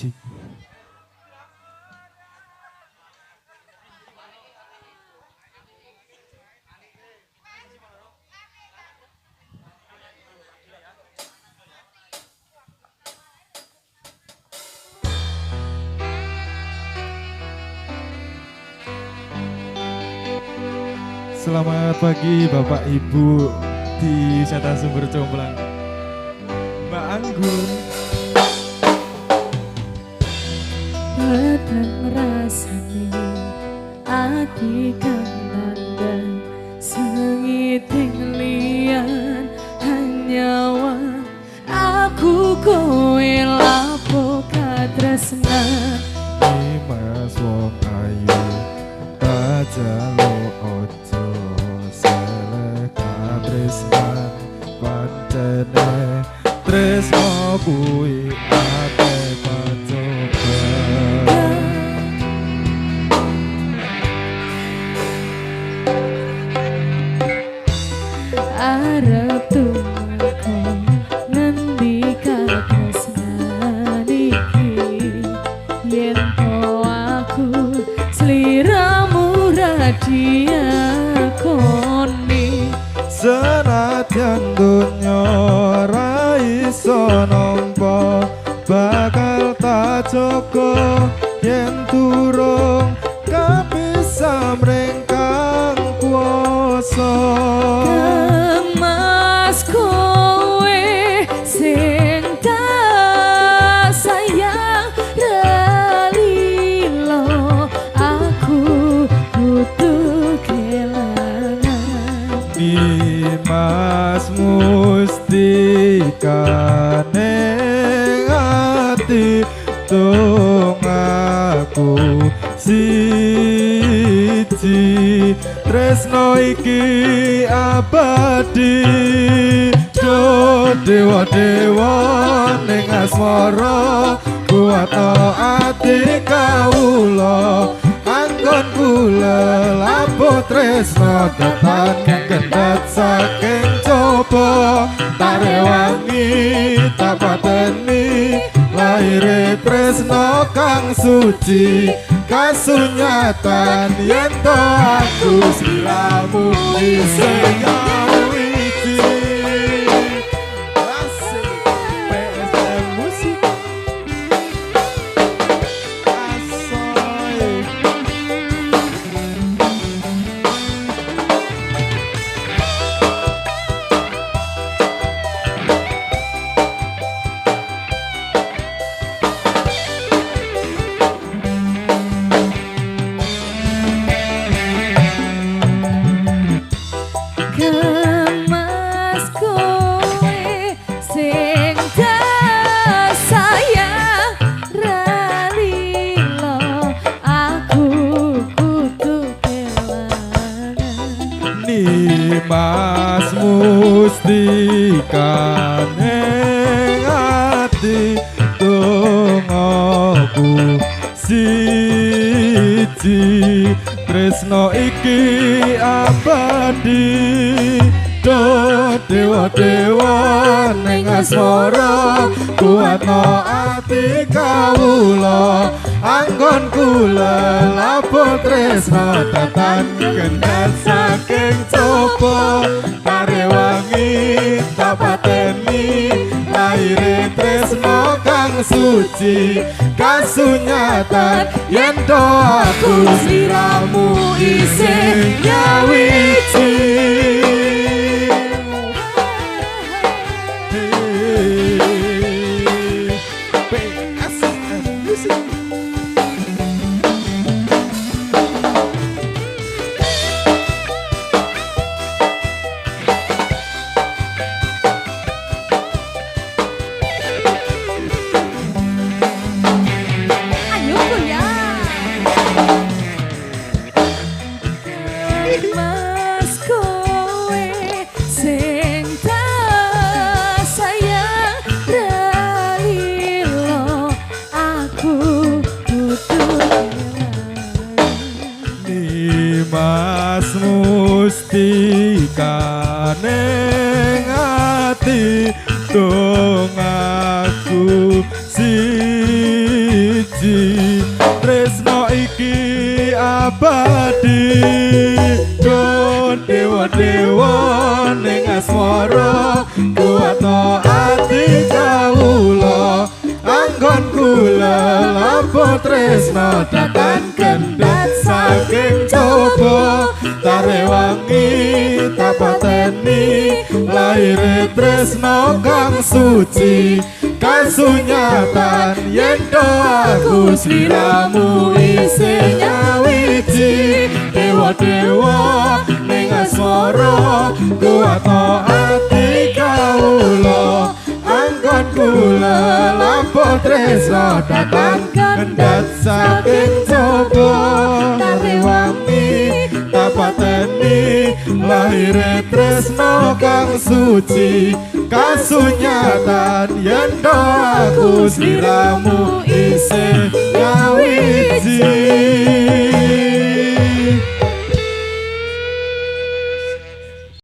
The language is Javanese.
wiji. Selamat pagi Bapak Ibu di Wisata Sumber Comblang. Mbak Anggun. Padang rasane ati kang nandang sengiting liyan hanyawan aku kowe lapo katresnan Mas wong ayu tajalo ojo selek tresnan pancene tresno kuwi ate pacoba arep tumeka ngendi katresnan iki yen to aku sliramu radiakoni senadyan donya ra iso nampa bakal tak jaga yen durung kapisah mrengkang kuasa Mas kowe sing tak sayang relilo aku butuh kelangan Dimas mustikane ati tung aku siji tresno iki abadi do dewa-dewa ning asmara kuwata ati kawula anggon kula lapo tresno tetan kendhat saking coba tarewangi tapateni laire tresno kang suci kasunyatan yen to aku sliramu isih wiji asik PSM musik asoy Mas kowe sing tak sayang relilo aku kudu kelangan Dimas mustikane ati tung aku siji tresno iki abadi do dewa-dewa ning asmara kuwatno ati kawula anggon kula lapo tresno tatan kendhat saking coba tarewangi tapateni laire tresno kang suci kasunyatan yen to aku sliramu isih nyawiji ayo kuliah Mas kowe sing tak sayang relilo aku butuh Dimas mustikane ati tung aku siji abadi Don dewa-dewa ning asmara kuwato ati kawula anggon kula lampu tresno datan kendhat saking coba tarewangi tapateni laire tresno kang suci kasunyatan yen do aku sliramu isih nyawiji dewa-dewa ning asmara kuwato ati kawula anggon kula lampu tresno datang kendhat saking coba tarewangi tapateni laire tresno kang suci kasunyatan yen do aku sliramu isih nyawiji